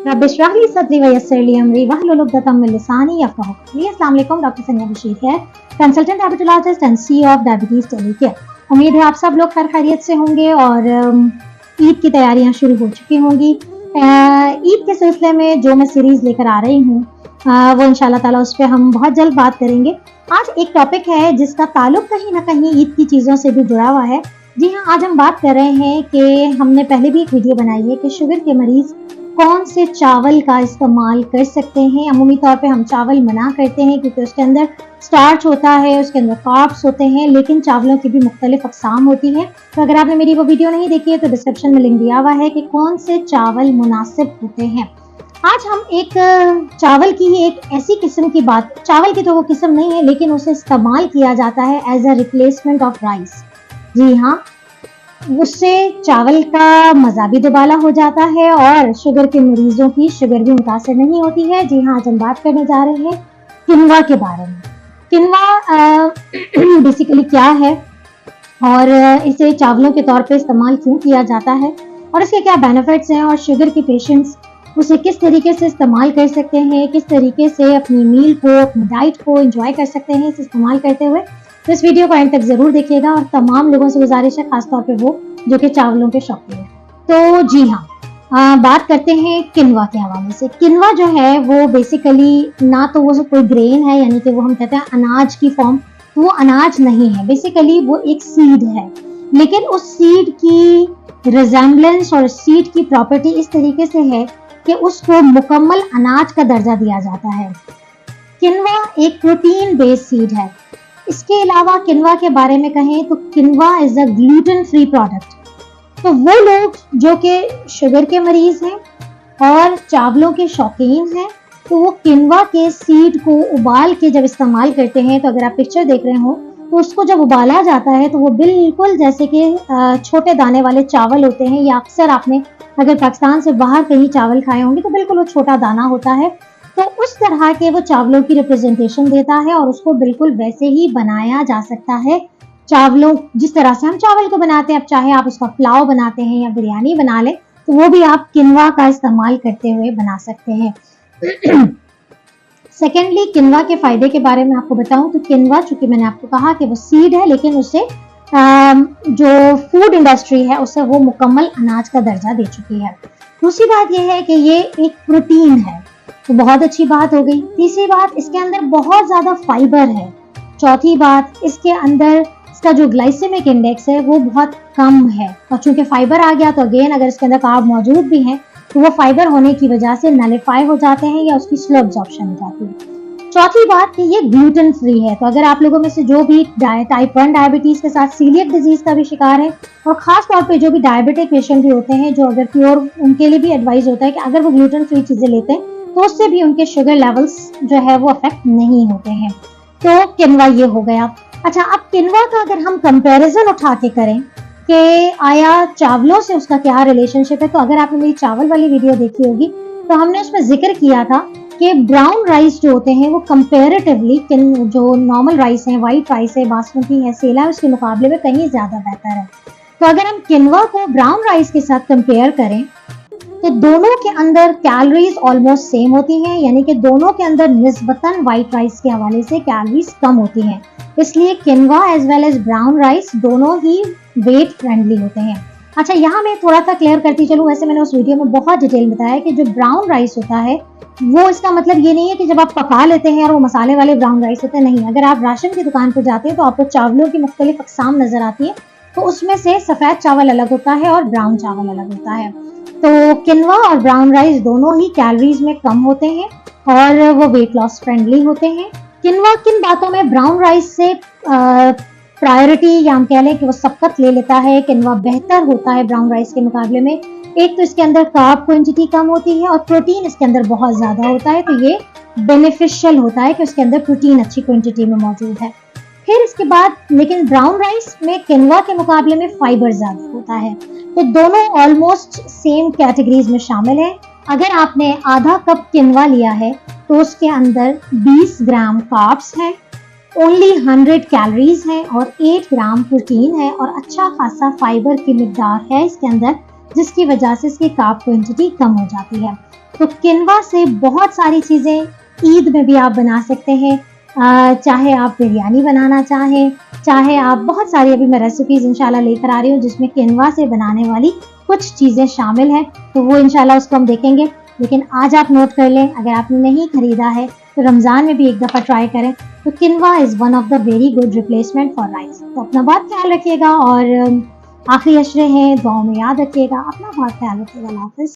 रब इश्रह ली सदरी व यस्सिर ली अमरी वहलुल उक़दतम मिन लिसानी यफ़क़हू क़ौली। अस्सलाम वालेकुम, डॉक्टर सनिया बशीर है, consultant diabetologist and CEO of diabetes टेलीकेयर। उम्मीद है आप सब लोग खैर खैरियत से होंगे और ईद की तैयारियां शुरू हो चुकी होंगी। ईद के सिलसिले में जो मैं सीरीज लेकर आ रही हूँ वो इंशाल्लाह ताला उस पर हम बहुत जल्द बात करेंगे। आज एक टॉपिक है जिसका ताल्लुक कहीं ना कहीं ईद की चीज़ों से भी जुड़ा हुआ है। जी हाँ, आज हम बात कर रहे हैं कि हमने पहले भी एक वीडियो बनाई है कि शुगर के मरीज कौन से चावल का इस्तेमाल कर सकते हैं। अमूमी तौर पे हम चावल मना करते हैं क्योंकि उसके अंदर स्टार्च होता है, उसके अंदर कार्ब्स होते हैं, लेकिन चावलों की भी मुख्तलिफ अक़साम होती है। तो अगर आपने मेरी वो वीडियो नहीं देखी है तो डिस्क्रिप्शन में लिंक दिया हुआ है कि कौन से चावल मुनासिब होते हैं। आज हम एक चावल की ही एक ऐसी किस्म की बात, चावल की तो वो किस्म नहीं है लेकिन उसे इस्तेमाल किया जाता है as a replacement of rice. जी हाँ, उससे चावल का मज़ा भी दुबाला हो जाता है और शुगर के मरीजों की शुगर भी मुतासर नहीं होती है। जी हाँ, आज हम बात करने जा रहे हैं किनवा के बारे में। किनवा बेसिकली क्या है और इसे चावलों के तौर पे इस्तेमाल क्यों किया जाता है और इसके क्या बेनिफिट्स हैं और शुगर के पेशेंट्स उसे किस तरीके से इस्तेमाल कर सकते हैं, किस तरीके से अपनी मील को, अपनी डाइट को एंजॉय कर सकते हैं इसे इस्तेमाल करते हुए। तो इस वीडियो को एंड तक जरूर देखिएगा और तमाम लोगों से गुजारिश है, खासतौर पे वो जो कि चावलों के शौकीन हैं। तो जी हाँ, बात करते हैं किनवा के हवाले से। किनवा जो है वो बेसिकली ना तो वो कोई ग्रेन है, यानी कि वो हम कहते हैं अनाज की फॉर्म, वो अनाज नहीं है। बेसिकली वो एक सीड है, लेकिन उस सीड की रिजेम्बलेंस और सीड की प्रॉपर्टी इस तरीके से है कि उसको मुकम्मल अनाज का दर्जा दिया जाता है। किनवा एक प्रोटीन बेस्ड सीड है। इसके अलावा किनवा के बारे में कहें तो quinoa is a gluten free product. तो वो लोग जो कि शुगर के मरीज हैं और चावलों के शौकीन हैं तो वो किनवा के सीड को उबाल के जब इस्तेमाल करते हैं, तो अगर आप पिक्चर देख रहे हो तो उसको जब उबाला जाता है तो वो बिल्कुल जैसे कि छोटे दाने वाले चावल होते हैं, या अक्सर आपने अगर पाकिस्तान से बाहर कहीं चावल खाए होंगे तो बिल्कुल वो छोटा दाना होता है। तो उस तरह के वो चावलों की रिप्रेजेंटेशन देता है और उसको बिल्कुल वैसे ही बनाया जा सकता है, चावलों जिस तरह से हम चावल को बनाते हैं। अब चाहे आप उसका पुलाव बनाते हैं या बिरयानी बना लें तो वो भी आप किनवा का इस्तेमाल करते हुए बना सकते हैं। सेकेंडली, किनवा के फायदे के बारे में आपको बताऊं तो किनवा, चूंकि मैंने आपको कहा कि वो सीड है, लेकिन उसे जो फूड इंडस्ट्री है उसे वो मुकम्मल अनाज का दर्जा दे चुकी है। दूसरी बात यह है कि ये एक प्रोटीन है, तो बहुत अच्छी बात हो गई। तीसरी बात, इसके अंदर बहुत ज्यादा फाइबर है। चौथी बात, इसके अंदर इसका जो ग्लाइसेमिक इंडेक्स है वो बहुत कम है, और चूंकि फाइबर आ गया तो अगेन अगर इसके अंदर कार्ब मौजूद भी हैं तो वो फाइबर होने की वजह से नलिफाई हो जाते हैं या उसकी स्लो एब्जॉर्प्शन हो जाती है। चौथी बात कि ये ग्लूटेन फ्री है, तो अगर आप लोगों में से जो भी टाइप 1 डायबिटीज के साथ सीलियक डिजीज का भी शिकार है और खास तौर पे जो भी डायबिटिक पेशेंट भी होते हैं, जो अगर प्योर, उनके लिए भी एडवाइस होता है कि अगर वो ग्लूटेन फ्री चीजें लेते हैं तो उससे भी उनके शुगर लेवल्स जो है वो अफेक्ट नहीं होते हैं। तो किनवा ये हो गया। अच्छा, अब किनवा का अगर हम कंपैरिजन उठा के करें कि आया चावलों से उसका क्या रिलेशनशिप है, तो अगर आपने मेरी चावल वाली वीडियो देखी होगी तो हमने उसमें जिक्र किया था कि ब्राउन राइस जो होते हैं वो कंपैरेटिवली जो नॉर्मल राइस है, व्हाइट राइस है, बासमती है, सेला है, उसके मुकाबले में कहीं ज्यादा बेहतर है। तो अगर हम किनवा को ब्राउन राइस के साथ कंपेयर करें तो दोनों के अंदर कैलोरीज ऑलमोस्ट सेम होती हैं, यानी कि दोनों के अंदर निस्बतन व्हाइट राइस के हवाले से कैलोरीज कम होती हैं। इसलिए quinoa as well as brown rice दोनों ही वेट फ्रेंडली होते हैं। अच्छा, यहाँ मैं थोड़ा सा क्लियर करती चलूँ, वैसे मैंने उस वीडियो में बहुत डिटेल बताया कि जो ब्राउन राइस होता है वो, इसका मतलब ये नहीं है कि जब आप पका लेते हैं और वो मसाले वाले ब्राउन राइस होते हैं, नहीं। अगर आप राशन की दुकान पर जाते हैं तो आपको चावलों की मुख्तलिफ अक़साम नजर आती है, तो उसमें से सफ़ेद चावल अलग होता है और ब्राउन चावल अलग होता है। तो किनवा और ब्राउन राइस दोनों ही कैलोरीज में कम होते हैं और वो वेट लॉस फ्रेंडली होते हैं। किनवा किन बातों में ब्राउन राइस से प्रायोरिटी, या हम कह लें कि वो सबकत ले लेता है, किनवा बेहतर होता है ब्राउन राइस के मुकाबले में? एक तो इसके अंदर कार्ब क्वांटिटी कम होती है और प्रोटीन इसके अंदर बहुत ज्यादा होता है, तो ये बेनिफिशियल होता है कि उसके अंदर प्रोटीन अच्छी क्वांटिटी में मौजूद है। फिर इसके बाद, लेकिन ब्राउन राइस में किनवा के मुकाबले में फाइबर ज्यादा होता है, तो दोनों ऑलमोस्ट सेम कैटेगरीज में शामिल हैं। अगर आपने आधा कप किनवा लिया है तो उसके अंदर 20 ग्राम कार्ब्स हैं, ओनली 100 कैलोरीज हैं और 8 ग्राम प्रोटीन है और अच्छा खासा फाइबर की मिकदार है इसके अंदर, जिसकी वजह से इसकी कार्ब क्वांटिटी कम हो जाती है। तो किनवा से बहुत सारी चीज़ें ईद में भी आप बना सकते हैं। चाहे आप बिरयानी बनाना चाहें, चाहे आप बहुत सारी अभी मैं रेसिपीज़ इंशाल्लाह लेकर आ रही हूँ जिसमें किनवा से बनाने वाली कुछ चीज़ें शामिल हैं, तो वो इंशाल्लाह उसको हम देखेंगे। लेकिन आज आप नोट कर लें, अगर आपने नहीं खरीदा है तो रमज़ान में भी एक दफ़ा ट्राई करें। तो quinoa is one of the very good replacement for rice. तो अपना बहुत ख्याल रखिएगा और आखिरी अशरे हैं, दुआओं में याद रखिएगा। अपना बहुत ख्याल रखिएगा। अल्लाह हाफ़िज़।